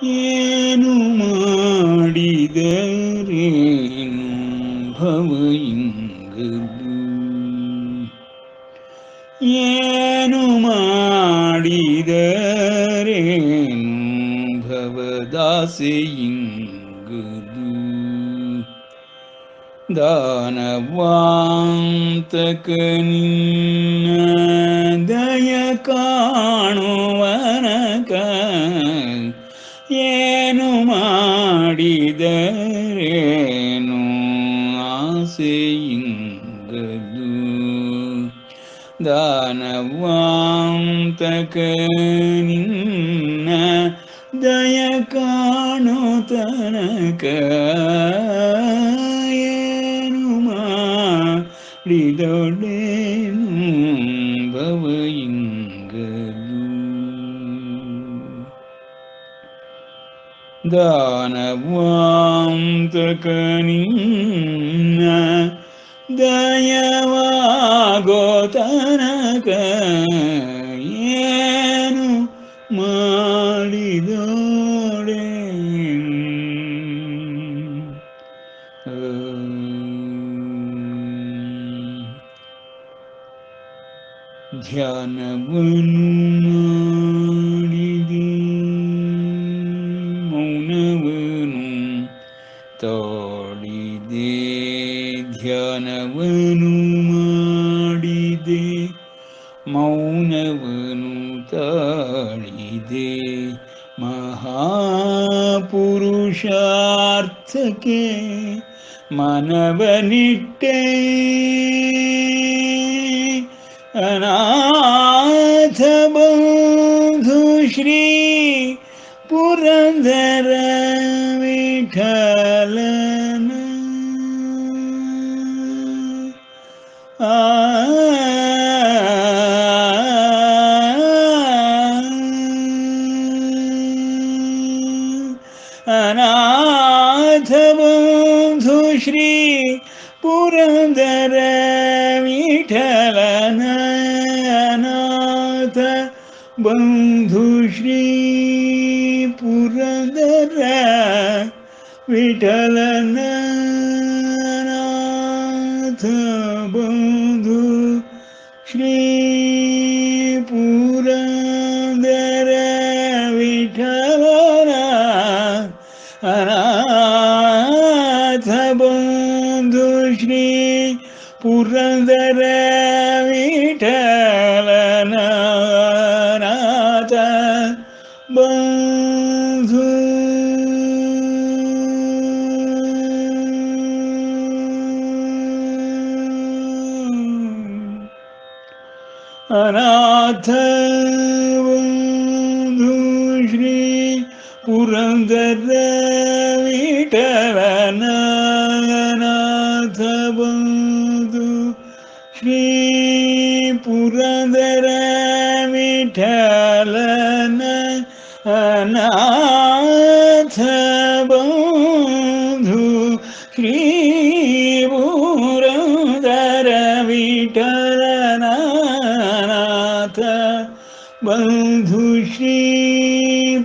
ಏನು ಮಾಡಿದರೇನು ಭವ ಇಂಗದು, ಏನು ಮಾಡಿದರೇನು ಭವದಾಸೆ ಇಂಗದು. ದಾನವಾಂತಕ ನಿನ್ನ ದಯ ಕಾಣುವನಕ, ಏನು ಮಾಡಿದರೇನು ಆಸೆ ಇಂಗದು. ದಾನವಾಂತಕ ನಿನ್ನ ದಯ ಕಾಣು ತನಕ, ಏನು ಮಾಡಿದೊಡೇನು ಭವ ಇಂಗದು. ದಾನವಾಂತಕ ನಿನ್ನ ದಯವಾಗೋ ತನಕ, ಏನು ಮಾಡಿದೊಡೇನು. ಧ್ಯಾನವನ್ನು ಮಾಡಿದೆ, ಮೌನವನು ತಾಳಿದೆ. ಧ್ಯಾನವನು ಮಾಡಿದೆ, ಮೌನವನು ತಾಳಿದೆ. ಮಹಾಪುರುಷಾರ್ಥಕ್ಕೆ ಮನವನಿಟ್ಟೆ, ಅನಾಥ ಬಂಧು ಶ್ರೀ ಪುರಂದರ ವಿಠಲನ. ಅನಾಥ ಬಂಧು ಶ್ರೀ ಪುರಂದರ ವಿಠಲನ, ಅನಾಥ ಬಂಧು ಶ್ರೀ ಪುರಂದರ ವಿಠಲನ, ಅನಾಥ ಬಂಧು ಶ್ರೀ ಪುರಂದರ ವಿಠಲನ, ಅನಾಥ ಬಂಧು ಶ್ರೀ ಪುರಂದರ ವಿಠಲನ, ಅನಾಥ ಬಂಧು ಅನಾಥ ಬಂಧು ಶ್ರೀ ಪುರಂದರ ವಿಠಲನ, ಅನಾಥ ಬಂಧು ಶ್ರೀ ಪುರಂದರ ವಿಠಲನ, ಅನಾಥ ಬಂಧು ಶ್ರೀ ಪುರಂದರ ವಿಠಲನ, ಅನಾಥ ಬಂಧು ಶ್ರೀ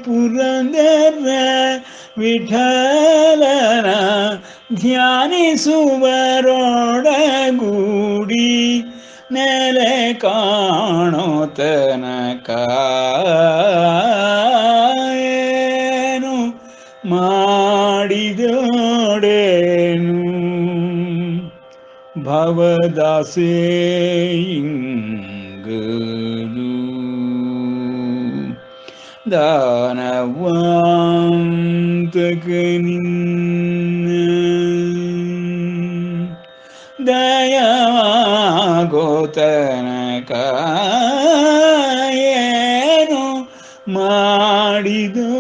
ಪುರಂದರ ವಿಠಲನ. ಧ್ಯಾನಿಸುವರೊಡಗೂಡಿ ನೆಲೆ ಕಾಣೋ ತನಕ, ಏನು ಮಾಡಿದೊಡೇನು ಭವದಾಸೆ ಇಂಗದು. ದಾನವಾಂತಕ ನಿನ್ನ ದಯವಾಗೋ ತನಕ, ಏನು ಮಾಡಿದೊಡೇನು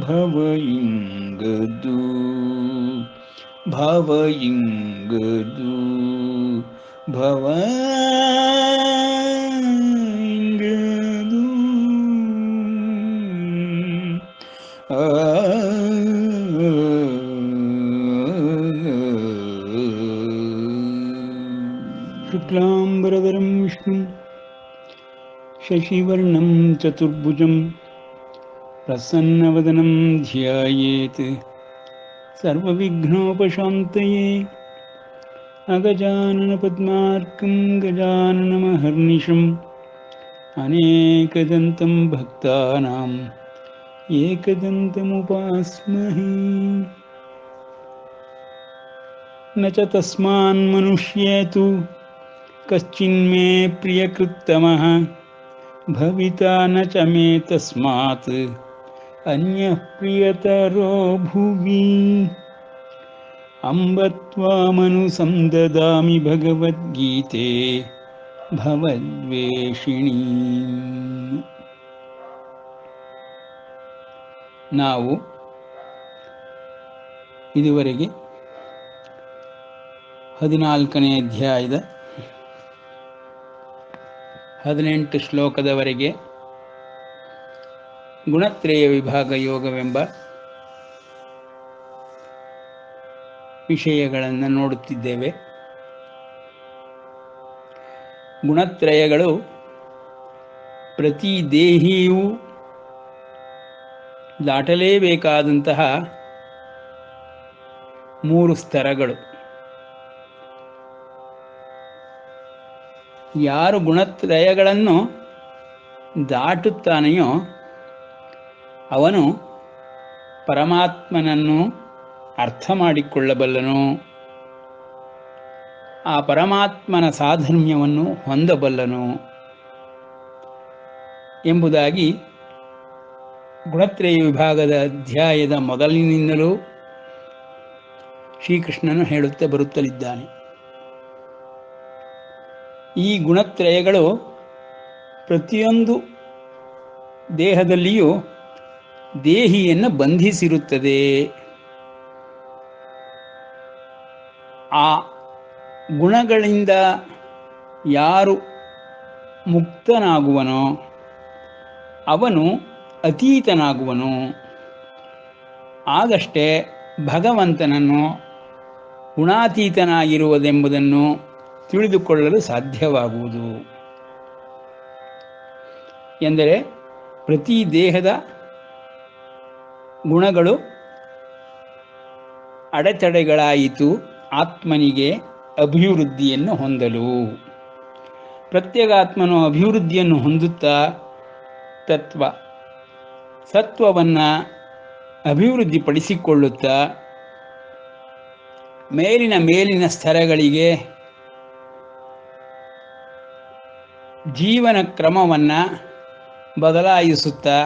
ಭವ ಇಂಗದು. ಭವ ಇಂಗದು, ಭವ ಇಂಗದು. ಶುಕ್ಲಾಂಬರಧರಂ ವಿಷ್ಣುಂ ಶಶಿವರ್ಣಂ ಚತುರ್ಭುಜಂ ಪ್ರಸನ್ನವದನಂ ಧ್ಯಾಯೇತ್ ಸರ್ವವಿಘ್ನೋಪಶಾಂತಯೇ. ಅಗಜಾನನ ಪದ್ಮಾರ್ಕಂ ಗಜಾನನಮಹರ್ನಿಶಂ ಅನೇಕದಂತಂ ಭಕ್ತಾನಾಂ ಏಕದಂತಮುಪಾಸ್ಮಹೇ. ನ ಚ ತಸ್ಮಾನ್ಮನುಷ್ಯೇತು ಕಶ್ಚಿನ್ಮೇ ಪ್ರಿಯಕೃತ್ತಮಃ ಭವಿತಾ ನ ಚ ಮೇ ತಸ್ಮಾತ್ ಅನ್ಯಃ ಪ್ರಿಯತರೋ ಭುವಿ. ಅಂಬ ತ್ವಾಮನುಸಂದದಾಮಿ ಭಗವದ್ಗೀತೆ ಭವದ್ವೇಷಿಣೀ. ನಾವು ಇದುವರೆಗೆ 14ನೇ ಅಧ್ಯಾಯದ 18 ಶ್ಲೋಕದವರೆಗೆ ಗುಣತ್ರಯ ವಿಭಾಗ ಯೋಗವೆಂಬ ವಿಷಯಗಳನ್ನು ನೋಡುತ್ತಿದ್ದೇವೆ. ಗುಣತ್ರಯಗಳು ಪ್ರತಿ ದೇಹಿಯೂ ದಾಟಲೇಬೇಕಾದಂತಹ 3 ಸ್ತರಗಳು. ಯಾರು ಗುಣತ್ರಯಗಳನ್ನು ದಾಟುತ್ತಾನೆಯೋ ಅವನು ಪರಮಾತ್ಮನನ್ನು ಅರ್ಥ ಮಾಡಿಕೊಳ್ಳಬಲ್ಲನು, ಆ ಪರಮಾತ್ಮನ ಸಾಧರ್ಮ್ಯವನ್ನು ಹೊಂದಬಲ್ಲನು ಎಂಬುದಾಗಿ ಗುಣತ್ರಯ ವಿಭಾಗದ ಅಧ್ಯಾಯದ ಮೊದಲಿನಿಂದಲೂ ಶ್ರೀಕೃಷ್ಣನು ಹೇಳುತ್ತಾ ಬರುತ್ತಲಿದ್ದಾನೆ. ಈ ಗುಣತ್ರಯಗಳು ಪ್ರತಿಯೊಂದು ದೇಹದಲ್ಲಿಯೂ ದೇಹಿಯನ್ನು ಬಂಧಿಸಿರುತ್ತದೆ. ಆ ಗುಣಗಳಿಂದ ಯಾರು ಮುಕ್ತನಾಗುವನೋ ಅವನು ಅತೀತನಾಗುವನು. ಆಗಷ್ಟೇ ಭಗವಂತನನ್ನು ಗುಣಾತೀತನಾಗಿರುವುದೆಂಬುದನ್ನು ತಿಳಿದುಕೊಳ್ಳಲು ಸಾಧ್ಯವಾಗುವುದು. ಎಂದರೆ ಪ್ರತಿ ದೇಹದ ಗುಣಗಳು ಅಡೆತಡೆಗಳಾಯಿತು ಆತ್ಮನಿಗೆ ಅಭಿವೃದ್ಧಿಯನ್ನು ಹೊಂದಲು. ಪ್ರತ್ಯೇಗಾತ್ಮನು ಅಭಿವೃದ್ಧಿಯನ್ನು ಹೊಂದುತ್ತಾ ಸತ್ವವನ್ನು ಅಭಿವೃದ್ಧಿಪಡಿಸಿಕೊಳ್ಳುತ್ತಾ ಮೇಲಿನ ಸ್ತರಗಳಿಗೆ ಜೀವನ ಕ್ರಮವನ್ನು ಬದಲಾಯಿಸುತ್ತಾ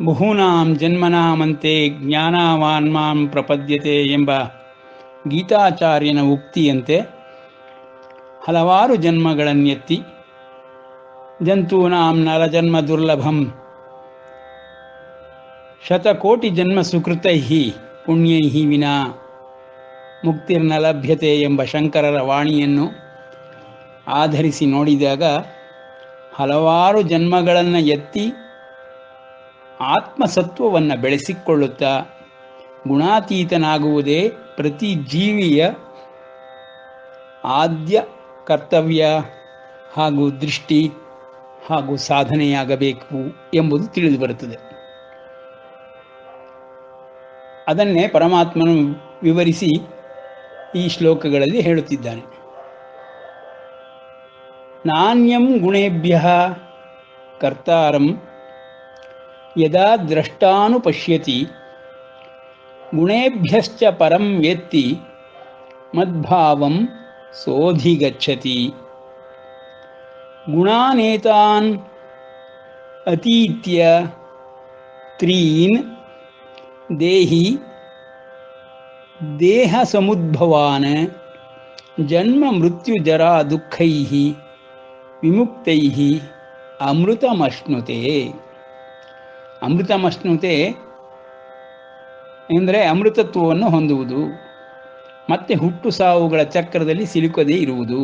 ಬಹೂನಾಂ ಜನ್ಮನಾಮಂತೆ ಜ್ಞಾನವಾನ್ ಮಾಂ ಪ್ರಪದ್ಯತೆ ಎಂಬ ಗೀತಾಚಾರ್ಯನ ಉಕ್ತಿಯಂತೆ ಹಲವಾರು ಜನ್ಮಗಳನ್ನೆತ್ತಿ ಜಂತೂನಾಂ ನರಜನ್ಮ ದುರ್ಲಭಂ ಶತಕೋಟಿ ಜನ್ಮ ಸುಕೃತೈ ಪುಣ್ಯೈ ವಿನಾ ಮುಕ್ತಿರ್ನ ಲಭ್ಯತೆ ಎಂಬ ಶಂಕರರ ವಾಣಿಯನ್ನು ಆಧರಿಸಿ ನೋಡಿದಾಗ ಹಲವಾರು ಜನ್ಮಗಳನ್ನು ಎತ್ತಿ ಆತ್ಮಸತ್ವವನ್ನು ಬೆಳೆಸಿಕೊಳ್ಳುತ್ತಾ ಗುಣಾತೀತನಾಗುವುದೇ ಪ್ರತಿ ಜೀವಿಯ ಆದ್ಯ ಕರ್ತವ್ಯ ಹಾಗೂ ದೃಷ್ಟಿ ಹಾಗೂ ಸಾಧನೆಯಾಗಬೇಕು ಎಂಬುದು ತಿಳಿದು ಬರುತ್ತದೆ. ಅದನ್ನೇ ಪರಮಾತ್ಮನು ವಿವರಿಸಿ ಈ ಶ್ಲೋಕಗಳಲ್ಲಿ ಹೇಳುತ್ತಿದ್ದಾನೆ. ನಾಣ್ಯಂ ಗುಣೇಭ್ಯಃ ಕರ್ತಾರಂ ಯದಾ ದ್ರಷ್ಟಾನುಪಶ್ಯತಿ ಗುಣೇಭ್ಯಶ್ಚ ಪರಂ ವೇತ್ತಿ ಮದ್ಭಾವಂ ಸೋಧಿಗಚ್ಚತಿ. ಗುಣಾನೇತಾನ್ ಅತೀತ್ಯ ತ್ರೀನ್ ದೇಹಿ ದೇಹ ಸಮುದ್ಭವಾನ್ ಜನ್ಮ ಮೃತ್ಯು ಜರಾ ದುಃಖೈಃ ವಿಮುಕ್ತೈಃ ಅಮೃತಮಶ್ನುತೆ. ಅಮೃತಮಶ್ನುತೆ ಎಂದರೆ ಅಮೃತತ್ವವನ್ನು ಹೊಂದುವುದು, ಮತ್ತೆ ಹುಟ್ಟು ಸಾವುಗಳ ಚಕ್ರದಲ್ಲಿ ಸಿಲುಕದೇ ಇರುವುದು.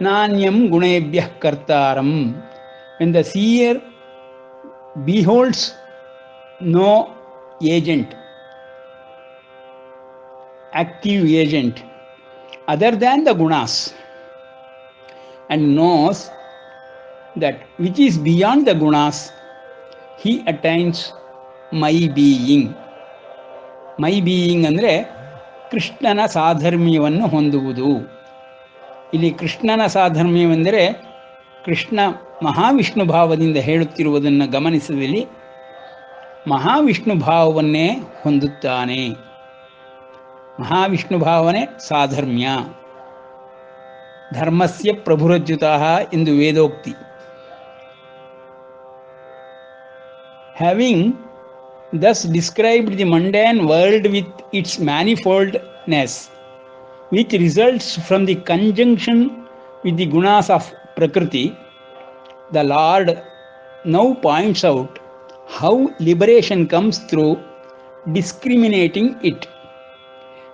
ನಾಣ್ಯಂ ಗುಣೇಭ್ಯಃ ಕರ್ತಾರಂ. When the seer beholds no agent, active agent other than the gunas, and knows that which is beyond the gunas, he attains my being. My being ಅಂದರೆ ಕೃಷ್ಣನ ಸಾಧರ್ಮ್ಯವನ್ನು ಹೊಂದುವುದು. ಇಲ್ಲಿ ಕೃಷ್ಣನ ಸಾಧರ್ಮ್ಯವೆಂದರೆ ಕೃಷ್ಣ ಮಹಾವಿಷ್ಣು ಭಾವದಿಂದ ಹೇಳುತ್ತಿರುವುದನ್ನು ಗಮನಿಸಿದಲ್ಲಿ ಮಹಾವಿಷ್ಣು ಭಾವವನ್ನೇ ಹೊಂದುತ್ತಾನೆ. ಮಹಾವಿಷ್ಣು ಭಾವನೆ ಸಾಧರ್ಮ್ಯ. ಧರ್ಮಸ್ಯ ಪ್ರಭುರಜ್ಯುತಃ ಎಂದು ವೇದೋಕ್ತಿ. Having thus described the mundane world with its manifoldness, which results from the conjunction with the gunas of Prakriti, the Lord now points out how liberation comes through discriminating it.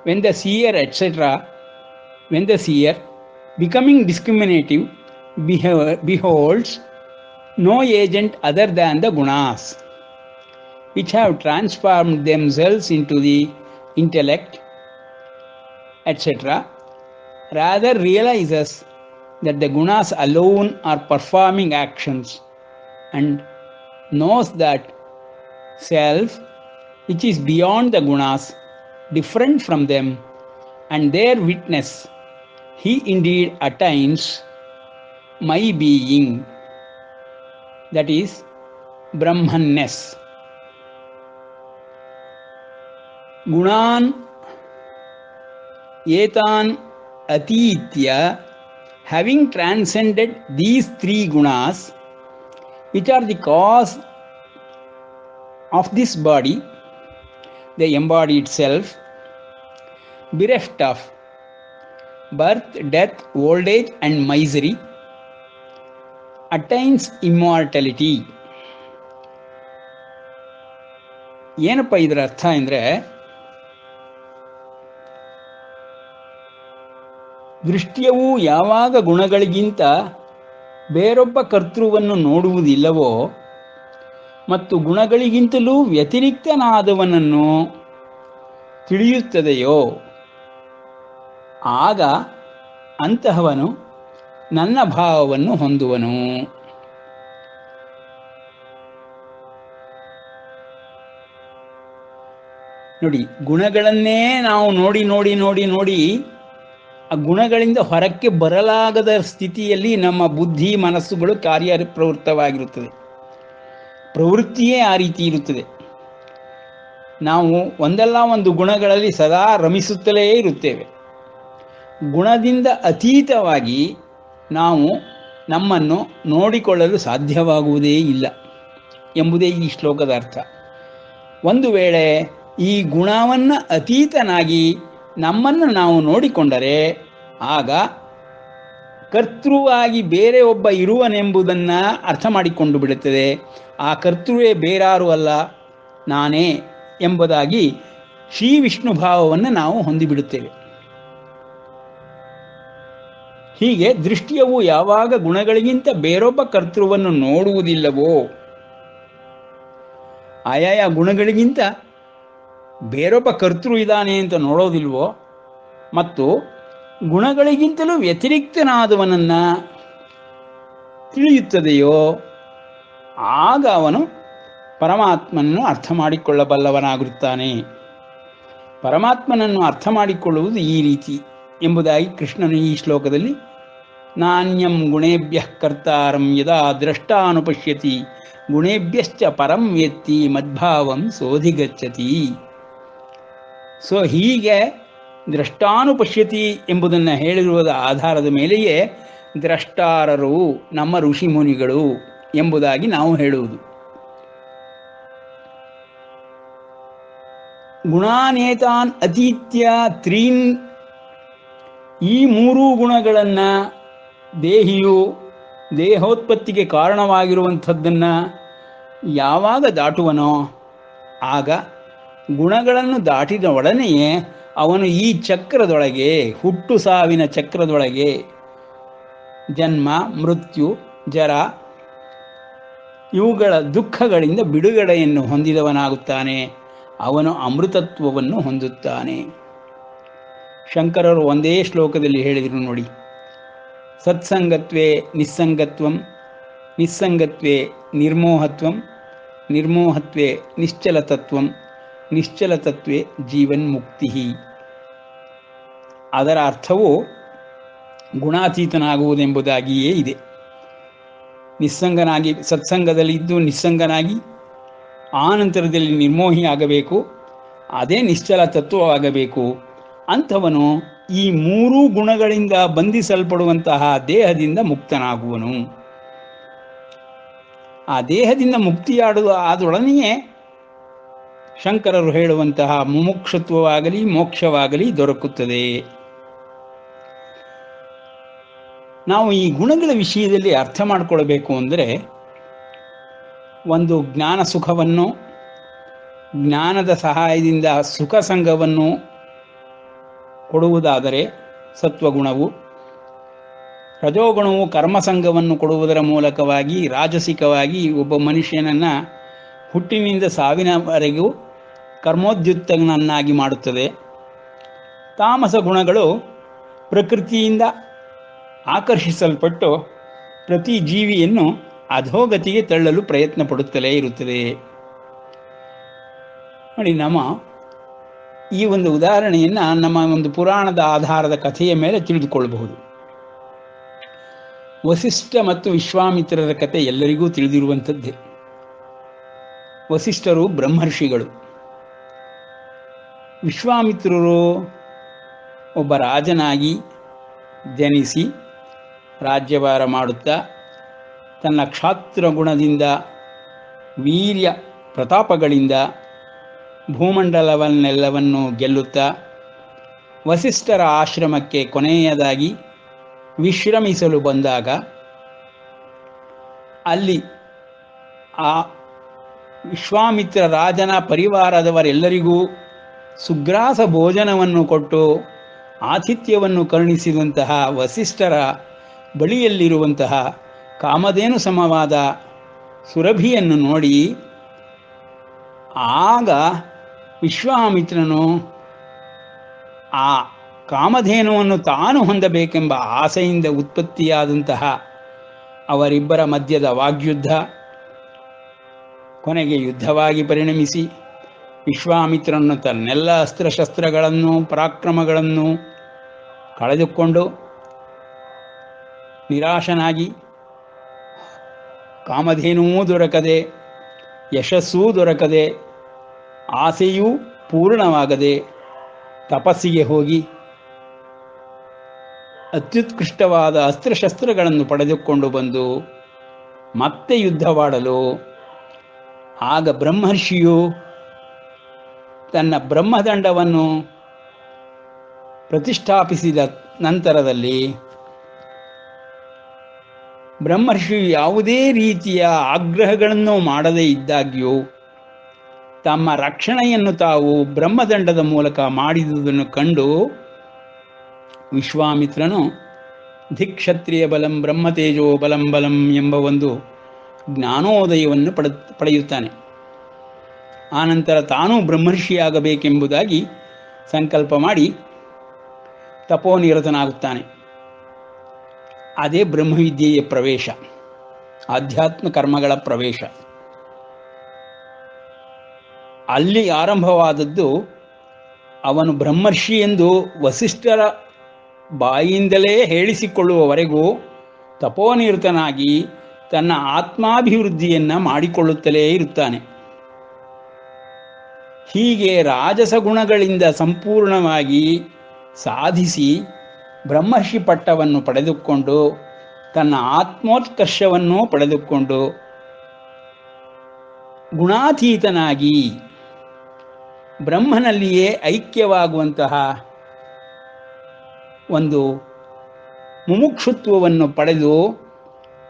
When the seer, becoming discriminative, beholds no agent other than the gunas, which have transformed themselves into the intellect, etc., rather realizes that the gunas alone are performing actions, and knows that self, which is beyond the gunas, different from them, and their witness, he indeed attains my being, that is, Brahmanness. ಗುಣಾನ್ ಏತಾನ್ ಅತೀತ್ಯ, having transcended these three gunas, which are the cause of this body, the embodied self, bereft of birth, death, old age and misery, attains immortality. ಏನಪ್ಪ ಇದರ ಅರ್ಥ ಅಂದರೆ, ದೃಷ್ಟಿಯವು ಯಾವಾಗ ಗುಣಗಳಿಗಿಂತ ಬೇರೊಬ್ಬ ಕರ್ತೃವನ್ನು ನೋಡುವುದಿಲ್ಲವೋ ಮತ್ತು ಗುಣಗಳಿಗಿಂತಲೂ ವ್ಯತಿರಿಕ್ತನಾದವನನ್ನು ತಿಳಿಯುತ್ತದೆಯೋ ಆಗ ಅಂತಹವನು ನನ್ನ ಭಾವವನ್ನು ಹೊಂದುವನು. ನೋಡಿ, ಗುಣಗಳನ್ನೇ ನಾವು ನೋಡಿ ನೋಡಿ ನೋಡಿ ನೋಡಿ ಆ ಗುಣಗಳಿಂದ ಹೊರಕ್ಕೆ ಬರಲಾಗದ ಸ್ಥಿತಿಯಲ್ಲಿ ನಮ್ಮ ಬುದ್ಧಿ ಮನಸ್ಸುಗಳು ಕಾರ್ಯಪ್ರವೃತ್ತವಾಗಿರುತ್ತದೆ. ಪ್ರವೃತ್ತಿಯೇ ಆ ರೀತಿ ಇರುತ್ತದೆ. ನಾವು ಒಂದಲ್ಲ ಒಂದು ಗುಣಗಳಲ್ಲಿ ಸದಾ ರಮಿಸುತ್ತಲೇ ಇರುತ್ತೇವೆ. ಗುಣದಿಂದ ಅತೀತವಾಗಿ ನಾವು ನಮ್ಮನ್ನು ನೋಡಿಕೊಳ್ಳಲು ಸಾಧ್ಯವಾಗುವುದೇ ಇಲ್ಲ ಎಂಬುದೇ ಈ ಶ್ಲೋಕದ ಅರ್ಥ. ಒಂದು ವೇಳೆ ಈ ಗುಣವನ್ನು ಅತೀತನಾಗಿ ನಮ್ಮನ್ನು ನಾವು ನೋಡಿಕೊಂಡರೆ ಆಗ ಕರ್ತೃವಾಗಿ ಬೇರೆ ಒಬ್ಬ ಇರುವನೆಂಬುದನ್ನು ಅರ್ಥ ಮಾಡಿಕೊಂಡು ಬಿಡುತ್ತದೆ. ಆ ಕರ್ತೃವೇ ಬೇರಾರು ಅಲ್ಲ, ನಾನೇ ಎಂಬುದಾಗಿ ಶ್ರೀ ವಿಷ್ಣು ಭಾವವನ್ನು ನಾವು ಹೊಂದಿಬಿಡುತ್ತೇವೆ. ಹೀಗೆ ದೃಷ್ಟಿಯವು ಯಾವಾಗ ಗುಣಗಳಿಗಿಂತ ಬೇರೊಬ್ಬ ಕರ್ತೃವನ್ನು ನೋಡುವುದಿಲ್ಲವೋ, ಆಯಾಯ ಗುಣಗಳಿಗಿಂತ ಬೇರೊಬ್ಬ ಕರ್ತೃ ಇದ್ದಾನೆ ಅಂತ ನೋಡೋದಿಲ್ವೋ ಮತ್ತು ಗುಣಗಳಿಗಿಂತಲೂ ವ್ಯತಿರಿಕ್ತನಾದವನನ್ನು ತಿಳಿಯುತ್ತದೆಯೋ ಆಗ ಅವನು ಪರಮಾತ್ಮನನ್ನು ಅರ್ಥ ಮಾಡಿಕೊಳ್ಳಬಲ್ಲವನಾಗಿರುತ್ತಾನೆ. ಪರಮಾತ್ಮನನ್ನು ಅರ್ಥ ಮಾಡಿಕೊಳ್ಳುವುದು ಈ ರೀತಿ ಎಂಬುದಾಗಿ ಕೃಷ್ಣನು ಈ ಶ್ಲೋಕದಲ್ಲಿ ನಾಣ್ಯಂ ಗುಣೇಭ್ಯಃ ಕರ್ತಾರಂ ಯದಾ ದ್ರಷ್ಟಾನುಪಶ್ಯತಿ ಗುಣೇಭ್ಯಶ್ಚ ಪರಂ ವೇತ್ತಿ ಮದ್ಭಾವಂ ಸೋಧಿಗಚ್ಚತಿ. ಸೊ ಹೀಗೆ ದ್ರಷ್ಟಾನುಪಶ್ಯತಿ ಎಂಬುದನ್ನು ಹೇಳಿರುವುದ ಆಧಾರದ ಮೇಲೆಯೇ ದ್ರಷ್ಟಾರರು ನಮ್ಮ ಋಷಿ ಮುನಿಗಳು ಎಂಬುದಾಗಿ ನಾವು ಹೇಳುವುದು. ಗುಣಾನೇತಾನ್ ಅತೀತ್ಯ ತ್ರೀನ್, ಈ ಮೂರೂ ಗುಣಗಳನ್ನು ದೇಹಿಯು ದೇಹೋತ್ಪತ್ತಿಗೆ ಕಾರಣವಾಗಿರುವಂಥದ್ದನ್ನು ಯಾವಾಗ ದಾಟುವನೋ ಆಗ ಗುಣಗಳನ್ನು ದಾಟಿದ ಒಡನೆಯೇ ಅವನು ಈ ಚಕ್ರದೊಳಗೆ, ಹುಟ್ಟು ಸಾವಿನ ಚಕ್ರದೊಳಗೆ, ಜನ್ಮ ಮೃತ್ಯು ಜರ ಇವುಗಳ ದುಃಖಗಳಿಂದ ಬಿಡುಗಡೆಯನ್ನು ಹೊಂದಿದವನಾಗುತ್ತಾನೆ. ಅವನು ಅಮೃತತ್ವವನ್ನು ಹೊಂದುತ್ತಾನೆ. ಶಂಕರರು ಒಂದೇ ಶ್ಲೋಕದಲ್ಲಿ ಹೇಳಿದರು ನೋಡಿ, ಸತ್ಸಂಗತ್ವೇ ನಿಸ್ಸಂಗತ್ವಂ, ನಿಸ್ಸಂಗತ್ವೇ ನಿರ್ಮೋಹತ್ವಂ, ನಿರ್ಮೋಹತ್ವೇ ನಿಶ್ಚಲತತ್ವಂ, ನಿಶ್ಚಲತತ್ವೇ ಜೀವನ್ಮುಕ್ತಿ. ಅದರ ಅರ್ಥವು ಗುಣಾತೀತನಾಗುವುದೆಂಬುದಾಗಿಯೇ ಇದೆ. ನಿಸ್ಸಂಗನಾಗಿ ಸತ್ಸಂಗದಲ್ಲಿ ಇದ್ದು ನಿಸ್ಸಂಗನಾಗಿ ಆನಂತರದಲ್ಲಿ ನಿರ್ಮೋಹಿ ಆಗಬೇಕು, ಅದೇ ನಿಶ್ಚಲ ತತ್ವವಾಗಬೇಕು. ಅಂಥವನು ಈ ಮೂರೂ ಗುಣಗಳಿಂದ ಬಂಧಿಸಲ್ಪಡುವಂತಹ ದೇಹದಿಂದ ಮುಕ್ತನಾಗುವನು. ಆ ದೇಹದಿಂದ ಆದೊಡನೆಯೇ ಶಂಕರರು ಹೇಳುವಂತಹ ಮುಮುಕ್ಷತ್ವವಾಗಲಿ ಮೋಕ್ಷವಾಗಲಿ ದೊರಕುತ್ತದೆ. ನಾವು ಈ ಗುಣಗಳ ವಿಷಯದಲ್ಲಿ ಅರ್ಥ ಮಾಡಿಕೊಳ್ಬೇಕು ಅಂದರೆ, ಒಂದು ಜ್ಞಾನ ಸುಖವನ್ನು, ಜ್ಞಾನದ ಸಹಾಯದಿಂದ ಸುಖ ಸಂಘವನ್ನು ಕೊಡುವುದಾದರೆ ಸತ್ವಗುಣವು, ರಜೋಗುಣವು ಕರ್ಮಸಂಘವನ್ನು ಕೊಡುವುದರ ಮೂಲಕವಾಗಿ ರಾಜಸಿಕವಾಗಿ ಒಬ್ಬ ಮನುಷ್ಯನನ್ನು ಹುಟ್ಟಿನಿಂದ ಸಾವಿನವರೆಗೂ ಕರ್ಮೋದ್ಯುಕ್ತನನ್ನಾಗಿ ಮಾಡುತ್ತದೆ. ತಾಮಸ ಗುಣಗಳು ಪ್ರಕೃತಿಯಿಂದ ಆಕರ್ಷಿಸಲ್ಪಟ್ಟು ಪ್ರತಿ ಜೀವಿಯನ್ನು ಅಧೋಗತಿಗೆ ತಳ್ಳಲು ಪ್ರಯತ್ನ ಪಡುತ್ತಲೇ ಇರುತ್ತದೆ. ನೋಡಿ, ಈ ಒಂದು ಉದಾಹರಣೆಯನ್ನು ನಮ್ಮ ಒಂದು ಪುರಾಣದ ಆಧಾರದ ಕಥೆಯ ಮೇಲೆ ತಿಳಿದುಕೊಳ್ಳಬಹುದು. ವಸಿಷ್ಠ ಮತ್ತು ವಿಶ್ವಾಮಿತ್ರರ ಕಥೆ ಎಲ್ಲರಿಗೂ ತಿಳಿದಿರುವಂಥದ್ದೇ. ವಸಿಷ್ಠರು ಬ್ರಹ್ಮರ್ಷಿಗಳು, ವಿಶ್ವಾಮಿತ್ರರು ಒಬ್ಬ ರಾಜನಾಗಿ ಜನಿಸಿ ರಾಜ್ಯಭಾರ ಮಾಡುತ್ತಾ ತನ್ನ ಕ್ಷಾತ್ರ ಗುಣದಿಂದ, ವೀರ್ಯ ಪ್ರತಾಪಗಳಿಂದ ಭೂಮಂಡಲವನ್ನೆಲ್ಲವನ್ನು ಗೆಲ್ಲುತ್ತಾ ವಸಿಷ್ಠರ ಆಶ್ರಮಕ್ಕೆ ಕೊನೆಯದಾಗಿ ವಿಶ್ರಮಿಸಲು ಬಂದಾಗ ಅಲ್ಲಿ ಆ ವಿಶ್ವಾಮಿತ್ರ ರಾಜನ ಪರಿವಾರದವರೆಲ್ಲರಿಗೂ ಸುಗ್ರಾಸ ಭೋಜನವನ್ನು ಕೊಟ್ಟು ಆತಿಥ್ಯವನ್ನು ಕರುಣಿಸಿದಂತಹ ವಸಿಷ್ಠರ ಬಳಿಯಲ್ಲಿರುವಂತಹ ಕಾಮಧೇನು ಸಮವಾದ ಸುರಭಿಯನ್ನು ನೋಡಿ ಆಗ ವಿಶ್ವಾಮಿತ್ರನು ಆ ಕಾಮಧೇನುವನ್ನು ತಾನು ಹೊಂದಬೇಕೆಂಬ ಆಸೆಯಿಂದ ಉತ್ಪತ್ತಿಯಾದಂತಹ ಅವರಿಬ್ಬರ ಮಧ್ಯದ ವಾಗ್ಯುದ್ಧ ಕೊನೆಗೆ ಯುದ್ಧವಾಗಿ ಪರಿಣಮಿಸಿ ವಿಶ್ವಾಮಿತ್ರನು ತನ್ನೆಲ್ಲ ಅಸ್ತ್ರಶಸ್ತ್ರಗಳನ್ನು ಪರಾಕ್ರಮಗಳನ್ನು ಕಳೆದುಕೊಂಡು ನಿರಾಶನಾಗಿ, ಕಾಮಧೇನುವೂ ದೊರಕದೆ, ಯಶಸ್ಸೂ ದೊರಕದೆ, ಆಸೆಯೂ ಪೂರ್ಣವಾಗದೆ ತಪಸ್ಸಿಗೆ ಹೋಗಿ ಅತ್ಯುತ್ಕೃಷ್ಟವಾದ ಅಸ್ತ್ರಶಸ್ತ್ರಗಳನ್ನು ಪಡೆದುಕೊಂಡು ಬಂದು ಮತ್ತೆ ಯುದ್ಧವಾಡಲು, ಆಗ ಬ್ರಹ್ಮರ್ಷಿಯು ತನ್ನ ಬ್ರಹ್ಮದಂಡವನ್ನು ಪ್ರತಿಷ್ಠಾಪಿಸಿದ ನಂತರದಲ್ಲಿ ಬ್ರಹ್ಮರ್ಷಿಯು ಯಾವುದೇ ರೀತಿಯ ಆಗ್ರಹಗಳನ್ನು ಮಾಡದೇ ಇದ್ದಾಗ್ಯೂ ತಮ್ಮ ರಕ್ಷಣೆಯನ್ನು ತಾವು ಬ್ರಹ್ಮದಂಡದ ಮೂಲಕ ಮಾಡಿದುದನ್ನು ಕಂಡು ವಿಶ್ವಾಮಿತ್ರನು ಧಿಕ್ಷತ್ರಿಯ ಬಲಂ ಬ್ರಹ್ಮತೇಜೋ ಬಲಂ ಬಲಂ ಎಂಬ ಒಂದು ಜ್ಞಾನೋದಯವನ್ನು ಪಡೆಯುತ್ತಾನೆ. ಆನಂತರ ತಾನೂ ಬ್ರಹ್ಮರ್ಷಿಯಾಗಬೇಕೆಂಬುದಾಗಿ ಸಂಕಲ್ಪ ಮಾಡಿ ತಪೋನಿರತನಾಗುತ್ತಾನೆ. ಅದೇ ಬ್ರಹ್ಮವಿದ್ಯೆಯ ಪ್ರವೇಶ, ಆಧ್ಯಾತ್ಮ ಕರ್ಮಗಳ ಪ್ರವೇಶ. ಅಲ್ಲಿ ಆರಂಭವಾದದ್ದು ಅವನು ಬ್ರಹ್ಮರ್ಷಿ ಎಂದು ವಸಿಷ್ಠರ ಬಾಯಿಯಿಂದಲೇ ಹೇಳಿಸಿಕೊಳ್ಳುವವರೆಗೂ ತಪೋನಿರತನಾಗಿ ತನ್ನ ಆತ್ಮಾಭಿವೃದ್ಧಿಯನ್ನು ಮಾಡಿಕೊಳ್ಳುತ್ತಲೇ ಇರುತ್ತಾನೆ. ಹೀಗೆ ರಾಜಸ ಗುಣಗಳಿಂದ ಸಂಪೂರ್ಣವಾಗಿ ಸಾಧಿಸಿ ಬ್ರಹ್ಮರ್ಷಿ ಪಟ್ಟವನ್ನು ಪಡೆದುಕೊಂಡು ತನ್ನ ಆತ್ಮೋತ್ಕರ್ಷವನ್ನು ಪಡೆದುಕೊಂಡು ಗುಣಾತೀತನಾಗಿ ಬ್ರಹ್ಮನಲ್ಲಿಯೇ ಐಕ್ಯವಾಗುವಂತಹ ಒಂದು ಮುಮುಕ್ಷುತ್ವವನ್ನು ಪಡೆದು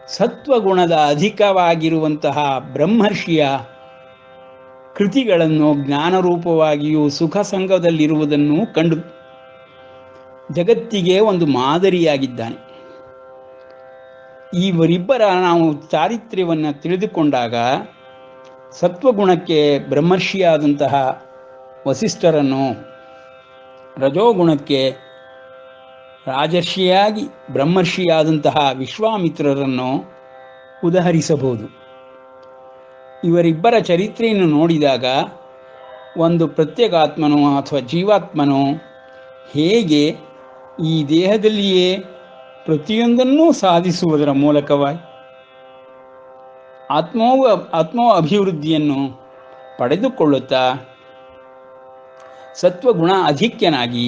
ಸತ್ವಗುಣದ ಅಧಿಕವಾಗಿರುವಂತಹ ಬ್ರಹ್ಮರ್ಷಿಯ ಕೃತಿಗಳನ್ನು ಜ್ಞಾನರೂಪವಾಗಿಯೂ ಸುಖ ಸಂಘದಲ್ಲಿರುವುದನ್ನು ಕಂಡು ಜಗತ್ತಿಗೆ ಒಂದು ಮಾದರಿಯಾಗಿದ್ದಾನೆ. ಇವರಿಬ್ಬರ ನಾವು ಚಾರಿತ್ರ್ಯವನ್ನು ತಿಳಿದುಕೊಂಡಾಗ ಸತ್ವಗುಣಕ್ಕೆ ಬ್ರಹ್ಮರ್ಷಿಯಾದಂತಹ ವಸಿಷ್ಠರನ್ನು, ರಜೋಗುಣಕ್ಕೆ ರಾಜರ್ಷಿಯಾಗಿ ಬ್ರಹ್ಮರ್ಷಿಯಾದಂತಹ ವಿಶ್ವಾಮಿತ್ರರನ್ನು ಉದಾಹರಿಸಬಹುದು. ಇವರಿಬ್ಬರ ಚರಿತ್ರೆಯನ್ನು ನೋಡಿದಾಗ ಒಂದು ಪ್ರತ್ಯೇಗಾತ್ಮನು ಅಥವಾ ಜೀವಾತ್ಮನು ಹೇಗೆ ಈ ದೇಹದಲ್ಲಿಯೇ ಪ್ರತಿಯೊಂದನ್ನೂ ಸಾಧಿಸುವುದರ ಮೂಲಕವಾಗಿ ಆತ್ಮೋ ಅಭಿವೃದ್ಧಿಯನ್ನು ಪಡೆದುಕೊಳ್ಳುತ್ತಾ ಸತ್ವಗುಣ ಅಧಿಕ್ಯನಾಗಿ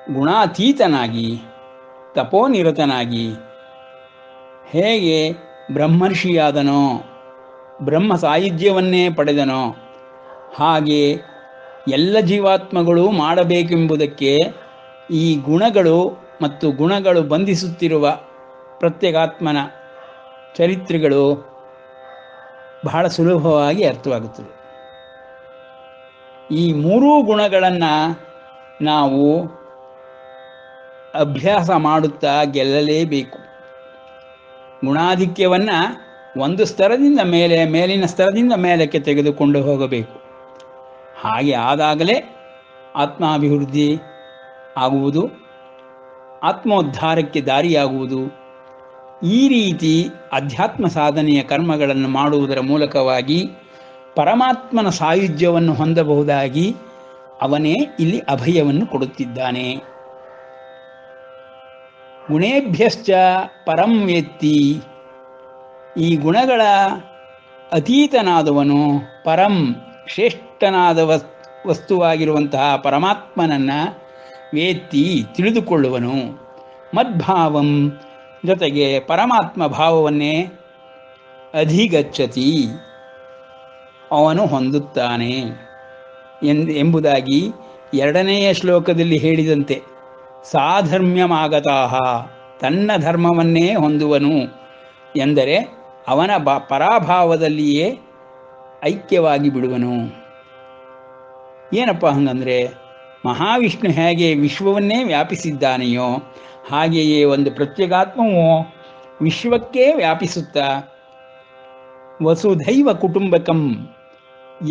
ಗುಣಾತೀತನಾಗಿ ತಪೋನಿರತನಾಗಿ ಹೇಗೆ ಬ್ರಹ್ಮರ್ಷಿಯಾದನೋ, ಬ್ರಹ್ಮ ಸಾಯುಜ್ಯವನ್ನೇ ಪಡೆದನೋ, ಹಾಗೆ ಎಲ್ಲ ಜೀವಾತ್ಮಗಳು ಮಾಡಬೇಕೆಂಬುದಕ್ಕೆ ಈ ಗುಣಗಳು ಮತ್ತು ಗುಣಗಳು ಬಂಧಿಸುತ್ತಿರುವ ಪ್ರತ್ಯೇಗಾತ್ಮನ ಚರಿತ್ರೆಗಳು ಬಹಳ ಸುಲಭವಾಗಿ ಅರ್ಥವಾಗುತ್ತದೆ. ಈ ಮೂರೂ ಗುಣಗಳನ್ನು ನಾವು ಅಭ್ಯಾಸ ಮಾಡುತ್ತಾ ಗೆಲ್ಲಲೇಬೇಕು. ಗುಣಾಧಿಕ್ಯವನ್ನು ಒಂದು ಸ್ತರದಿಂದ ಮೇಲಿನ ಸ್ತರದಿಂದ ಮೇಲಕ್ಕೆ ತೆಗೆದುಕೊಂಡು ಹೋಗಬೇಕು. ಹಾಗೆ ಆದಾಗಲೇ ಆತ್ಮಾಭಿವೃದ್ಧಿ ಆಗುವುದು, ಆತ್ಮೋದ್ಧಾರಕ್ಕೆ ದಾರಿಯಾಗುವುದು. ಈ ರೀತಿ ಅಧ್ಯಾತ್ಮ ಸಾಧನೆಯ ಕರ್ಮಗಳನ್ನು ಮಾಡುವುದರ ಮೂಲಕವಾಗಿ ಪರಮಾತ್ಮನ ಸಾಯುಜ್ಯವನ್ನು ಹೊಂದಬಹುದಾಗಿ ಅವನೇ ಇಲ್ಲಿ ಅಭಯವನ್ನು ಕೊಡುತ್ತಿದ್ದಾನೆ. ಗುಣೇಭ್ಯಶ್ಚ ಪರಂ ವೇತ್ತಿ, ಈ ಗುಣಗಳ ಅತೀತನಾದವನು ಪರಂ ಶ್ರೇಷ್ಠನಾದ ವಸ್ತುವಾಗಿರುವಂತಹ ಪರಮಾತ್ಮನನ್ನು ವೇತ್ತಿ ತಿಳಿದುಕೊಳ್ಳುವನು. ಮದ್ಭಾವಂ, ಜೊತೆಗೆ ಪರಮಾತ್ಮ ಭಾವವನ್ನೇ ಅಧಿಗಚ್ಚತಿ, ಅವನು ಹೊಂದುತ್ತಾನೆ ಎಂಬುದಾಗಿ ಎರಡನೆಯ ಶ್ಲೋಕದಲ್ಲಿ ಹೇಳಿದಂತೆ ಸಾಧರ್ಮ್ಯಮಾಗತಾಹ, ತನ್ನ ಧರ್ಮವನ್ನೇ ಹೊಂದುವನು ಎಂದರೆ ಅವನ ಪರಾಭಾವದಲ್ಲಿಯೇ ಐಕ್ಯವಾಗಿ ಬಿಡುವನು. ಏನಪ್ಪ ಹಂಗಂದರೆ, ಮಹಾವಿಷ್ಣು ಹೇಗೆ ವಿಶ್ವವನ್ನೇ ವ್ಯಾಪಿಸಿದ್ದಾನೆಯೋ ಹಾಗೆಯೇ ಒಂದು ಪ್ರತ್ಯೇಗಾತ್ಮವು ವಿಶ್ವಕ್ಕೇ ವ್ಯಾಪಿಸುತ್ತಾ ವಸುಧೈವ ಕುಟುಂಬಕಂ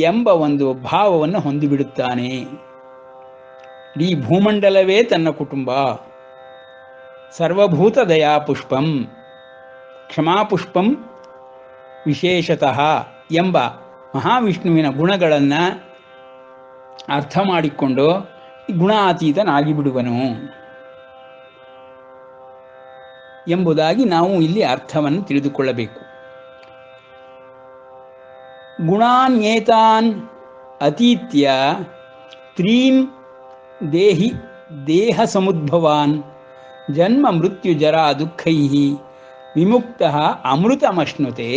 ಎಂಬ ಒಂದು ಭಾವವನ್ನು ಹೊಂದಿಬಿಡುತ್ತಾನೆ. ಈ ಭೂಮಂಡಲವೇ ತನ್ನ ಕುಟುಂಬ. ಸರ್ವಭೂತ ದಯಾ ಪುಷ್ಪಂ ಕ್ಷಮಾಪುಷ್ಪಂ ವಿಶೇಷತಃ ಎಂಬ ಮಹಾವಿಷ್ಣುವಿನ ಗುಣಗಳನ್ನು ಅರ್ಥ ಮಾಡಿಕೊಂಡು ಗುಣಾತೀತನಾಗಿಬಿಡುವನು ಎಂಬುದಾಗಿ ನಾವು ಇಲ್ಲಿ ಅರ್ಥವನ್ನು ತಿಳಿದುಕೊಳ್ಳಬೇಕು. ಗುಣಾನ್ಯೇತಾನ್ ಅತೀತ್ಯ ತ್ರೀಂ ದೇಹಿ ದೇಹ ಸಮುದ್ಭವಾನ್ ಜನ್ಮ ಮೃತ್ಯು ಜರಾ ದುಃಖೈ ವಿಮುಕ್ತಃ ಅಮೃತಮಶ್ನುತೆ.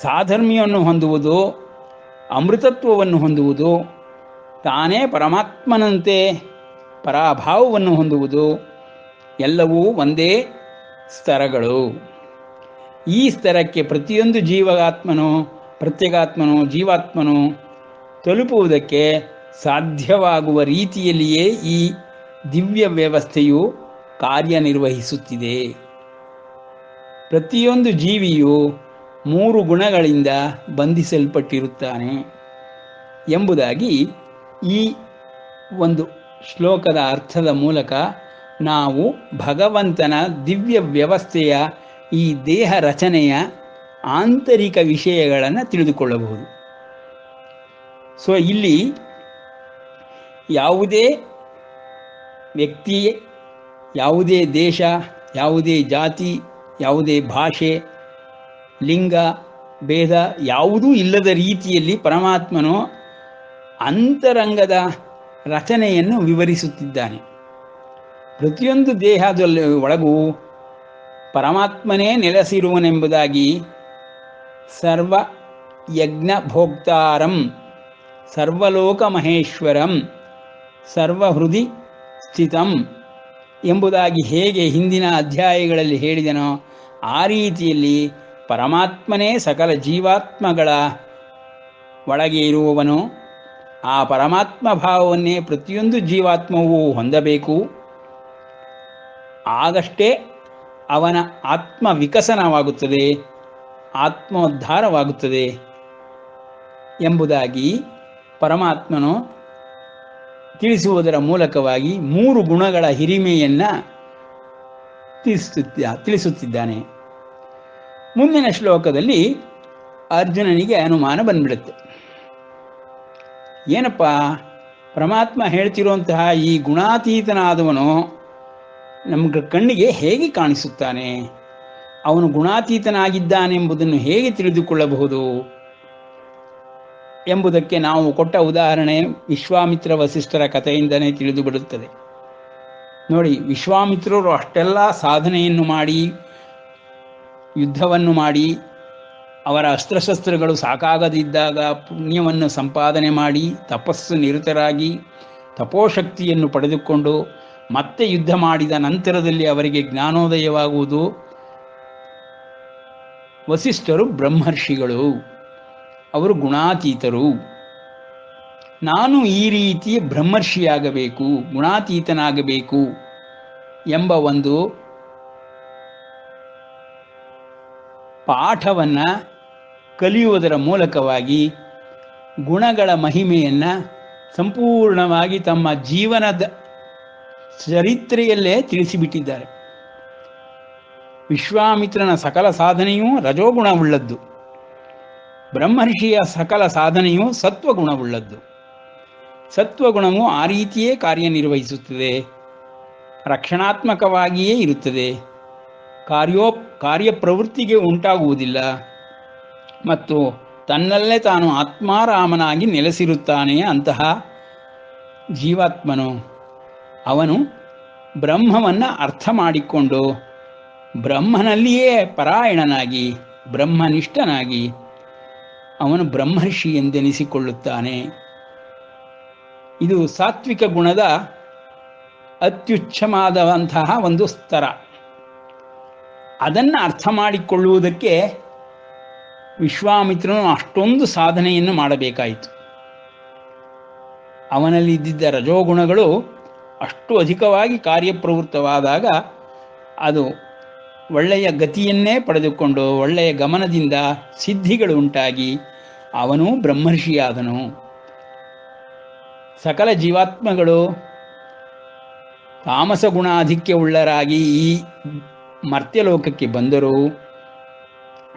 ಸಾಧರ್ಮ್ಯವನ್ನು ಹೊಂದುವುದು, ಅಮೃತತ್ವವನ್ನು ಹೊಂದುವುದು, ತಾನೇ ಪರಮಾತ್ಮನಂತೆ ಪರಾಭಾವವನ್ನು ಹೊಂದುವುದು ಎಲ್ಲವೂ ಒಂದೇ ಸ್ತರಗಳು. ಈ ಸ್ತರಕ್ಕೆ ಪ್ರತಿಯೊಂದು ಪ್ರತ್ಯೇಗಾತ್ಮನು ಜೀವಾತ್ಮನು ತಲುಪುವುದಕ್ಕೆ ಸಾಧ್ಯವಾಗುವ ರೀತಿಯಲ್ಲಿಯೇ ಈ ದಿವ್ಯ ವ್ಯವಸ್ಥೆಯು ಕಾರ್ಯನಿರ್ವಹಿಸುತ್ತಿದೆ. ಪ್ರತಿಯೊಂದು ಜೀವಿಯು 3 ಗುಣಗಳಿಂದ ಬಂಧಿಸಲ್ಪಟ್ಟಿರುತ್ತಾನೆ ಎಂಬುದಾಗಿ ಈ ಒಂದು ಶ್ಲೋಕದ ಅರ್ಥದ ಮೂಲಕ ನಾವು ಭಗವಂತನ ದಿವ್ಯ ವ್ಯವಸ್ಥೆಯ ಈ ದೇಹ ರಚನೆಯ ಆಂತರಿಕ ವಿಷಯಗಳನ್ನು ತಿಳಿದುಕೊಳ್ಳಬಹುದು. ಸೊ ಇಲ್ಲಿ ಯಾವುದೇ ವ್ಯಕ್ತಿ, ಯಾವುದೇ ದೇಶ, ಯಾವುದೇ ಜಾತಿ, ಯಾವುದೇ ಭಾಷೆ, ಲಿಂಗ ಭೇದ ಯಾವುದೂ ಇಲ್ಲದ ರೀತಿಯಲ್ಲಿ ಪರಮಾತ್ಮನು ಅಂತರಂಗದ ರಚನೆಯನ್ನು ವಿವರಿಸುತ್ತಿದ್ದಾನೆ. ಪ್ರತಿಯೊಂದು ದೇಹದಲ್ಲಿ ಒಳಗೂ ಪರಮಾತ್ಮನೇ ನೆಲೆಸಿರುವನೆಂಬುದಾಗಿ ಸರ್ವ ಯಜ್ಞ ಭೋಕ್ತಾರಂ ಸರ್ವಲೋಕ ಮಹೇಶ್ವರಂ ಸರ್ವಹೃದಿ ಸ್ಥಿತಂ ಎಂಬುದಾಗಿ ಹೇಗೆ ಹಿಂದಿನ ಅಧ್ಯಾಯಗಳಲ್ಲಿ ಹೇಳಿದನೋ ಆ ರೀತಿಯಲ್ಲಿ ಪರಮಾತ್ಮನೇ ಸಕಲ ಜೀವಾತ್ಮಗಳ ಒಳಗೆ ಇರುವವನು. ಆ ಪರಮಾತ್ಮ ಭಾವವನ್ನೇ ಪ್ರತಿಯೊಂದು ಜೀವಾತ್ಮವೂ ಹೊಂದಬೇಕು. ಆಗಷ್ಟೇ ಅವನ ಆತ್ಮ ವಿಕಸನವಾಗುತ್ತದೆ, ಆತ್ಮೋದ್ಧಾರವಾಗುತ್ತದೆ ಎಂಬುದಾಗಿ ಪರಮಾತ್ಮನು ತಿಳಿಸುವುದರ ಮೂಲಕವಾಗಿ 3 ಗುಣಗಳ ಹಿರಿಮೆಯನ್ನು ತಿಳಿಸುತ್ತಿದ್ದಾನೆ. ಮುಂದಿನ ಶ್ಲೋಕದಲ್ಲಿ ಅರ್ಜುನನಿಗೆ ಅನುಮಾನ ಬಂದ್ಬಿಡುತ್ತೆ. ಏನಪ್ಪ, ಪರಮಾತ್ಮ ಹೇಳ್ತಿರುವಂತಹ ಈ ಗುಣಾತೀತನಾದವನು ನಮ್ಮ ಕಣ್ಣಿಗೆ ಹೇಗೆ ಕಾಣಿಸುತ್ತಾನೆ? ಅವನು ಗುಣಾತೀತನಾಗಿದ್ದಾನೆಂಬುದನ್ನು ಹೇಗೆ ತಿಳಿದುಕೊಳ್ಳಬಹುದು ಎಂಬುದಕ್ಕೆ ನಾವು ಕೊಟ್ಟ ಉದಾಹರಣೆ ವಿಶ್ವಾಮಿತ್ರ ವಸಿಷ್ಠರ ಕಥೆಯಿಂದಲೇ ತಿಳಿದು ಬಿಡುತ್ತದೆ. ನೋಡಿ, ವಿಶ್ವಾಮಿತ್ರರು ಅಷ್ಟೆಲ್ಲ ಸಾಧನೆಯನ್ನು ಮಾಡಿ, ಯುದ್ಧವನ್ನು ಮಾಡಿ, ಅವರ ಅಸ್ತ್ರಶಸ್ತ್ರಗಳು ಸಾಕಾಗದಿದ್ದಾಗ ಪುಣ್ಯವನ್ನು ಸಂಪಾದನೆ ಮಾಡಿ, ತಪಸ್ಸು ನಿರತರಾಗಿ, ತಪೋಶಕ್ತಿಯನ್ನು ಪಡೆದುಕೊಂಡು ಮತ್ತೆ ಯುದ್ಧ ಮಾಡಿದ ನಂತರದಲ್ಲಿ ಅವರಿಗೆ ಜ್ಞಾನೋದಯವಾಗುವುದು. ವಸಿಷ್ಠರು ಬ್ರಹ್ಮರ್ಷಿಗಳು, ಅವರು ಗುಣಾತೀತರು. ನಾನು ಈ ರೀತಿ ಬ್ರಹ್ಮರ್ಷಿಯಾಗಬೇಕು, ಗುಣಾತೀತನಾಗಬೇಕು ಎಂಬ ಒಂದು ಪಾಠವನ್ನು ಕಲಿಯುವುದರ ಮೂಲಕವಾಗಿ ಗುಣಗಳ ಮಹಿಮೆಯನ್ನು ಸಂಪೂರ್ಣವಾಗಿ ತಮ್ಮ ಜೀವನದ ಚರಿತ್ರೆಯಲ್ಲೇ ತಿಳಿಸಿಬಿಟ್ಟಿದ್ದಾರೆ. ವಿಶ್ವಾಮಿತ್ರನ ಸಕಲ ಸಾಧನೆಯೂ ರಜೋಗುಣವುಳ್ಳದ್ದು, ಬ್ರಹ್ಮರ್ಷಿಯ ಸಕಲ ಸಾಧನೆಯು ಸತ್ವಗುಣವುಳ್ಳದ್ದು. ಸತ್ವಗುಣವು ಆ ರೀತಿಯೇ ಕಾರ್ಯನಿರ್ವಹಿಸುತ್ತದೆ, ರಕ್ಷಣಾತ್ಮಕವಾಗಿಯೇ ಇರುತ್ತದೆ, ಕಾರ್ಯಪ್ರವೃತ್ತಿಗೆ ಉಂಟಾಗುವುದಿಲ್ಲ ಮತ್ತು ತನ್ನಲ್ಲೇ ತಾನು ಆತ್ಮಾರಾಮನಾಗಿ ನೆಲೆಸಿರುತ್ತಾನೆ. ಅಂತಹ ಜೀವಾತ್ಮನು ಅವನು ಬ್ರಹ್ಮವನ್ನು ಅರ್ಥ ಮಾಡಿಕೊಂಡು ಬ್ರಹ್ಮನಲ್ಲಿಯೇ ಪರಾಯಣನಾಗಿ ಬ್ರಹ್ಮನಿಷ್ಠನಾಗಿ ಅವನು ಬ್ರಹ್ಮರ್ಷಿ ಎಂದೆನಿಸಿಕೊಳ್ಳುತ್ತಾನೆ. ಇದು ಸಾತ್ವಿಕ ಗುಣದ ಅತ್ಯುಚ್ಚವಾದಂತಹ ಒಂದು ಸ್ತರ. ಅದನ್ನು ಅರ್ಥ ಮಾಡಿಕೊಳ್ಳುವುದಕ್ಕೆ ವಿಶ್ವಾಮಿತ್ರನು ಅಷ್ಟೊಂದು ಸಾಧನೆಯನ್ನು ಮಾಡಬೇಕಾಯಿತು. ಅವನಲ್ಲಿ ಇದ್ದಿದ್ದ ರಜೋಗುಣಗಳು ಅಷ್ಟು ಅಧಿಕವಾಗಿ ಕಾರ್ಯಪ್ರವೃತ್ತವಾದಾಗ ಅದು ಒಳ್ಳೆಯ ಗತಿಯನ್ನೇ ಪಡೆದುಕೊಂಡು ಒಳ್ಳೆಯ ಗಮನದಿಂದ ಸಿದ್ಧಿಗಳು ಉಂಟಾಗಿ ಅವನು ಬ್ರಹ್ಮರ್ಷಿಯಾದನು. ಸಕಲ ಜೀವಾತ್ಮಗಳು ತಾಮಸ ಗುಣಾಧಿಕ್ಯವುಳ್ಳರಾಗಿ ಈ ಮರ್ತ್ಯಲೋಕಕ್ಕೆ ಬಂದರೂ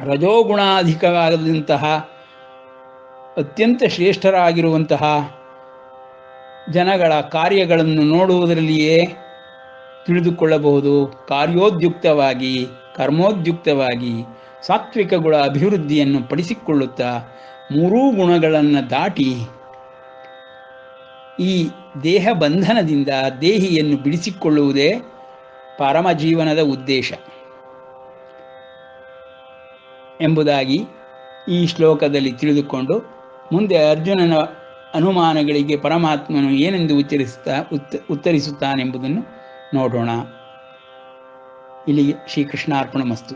ರಜೋಗುಣಾಧಿಕವಾದಂತಹ ಅತ್ಯಂತ ಶ್ರೇಷ್ಠರಾಗಿರುವಂತಹ ಜನಗಳ ಕಾರ್ಯಗಳನ್ನು ನೋಡುವುದರಲ್ಲಿಯೇ ತಿಳಿದುಕೊಳ್ಳಬಹುದು. ಕಾರ್ಯೋದ್ಯುಕ್ತವಾಗಿ, ಕರ್ಮೋದ್ಯುಕ್ತವಾಗಿ ಸಾತ್ವಿಕ ಗುಣ ಅಭಿವೃದ್ಧಿಯನ್ನು ಪಡಿಸಿಕೊಳ್ಳುತ್ತಾ 3 ಗುಣಗಳನ್ನು ದಾಟಿ ಈ ದೇಹ ಬಂಧನದಿಂದ ದೇಹಿಯನ್ನು ಬಿಡಿಸಿಕೊಳ್ಳುವುದೇ ಪರಮ ಜೀವನದ ಉದ್ದೇಶ ಎಂಬುದಾಗಿ ಈ ಶ್ಲೋಕದಲ್ಲಿ ತಿಳಿದುಕೊಂಡು ಮುಂದೆ ಅರ್ಜುನನ ಅನುಮಾನಗಳಿಗೆ ಪರಮಾತ್ಮನು ಏನೆಂದು ಉತ್ತರಿಸುತ್ತಾನೆಂಬುದನ್ನು ನೋಡೋಣ. ಇಲ್ಲಿಗೆ ಶ್ರೀಕೃಷ್ಣಾರ್ಪಣಮಸ್ತು.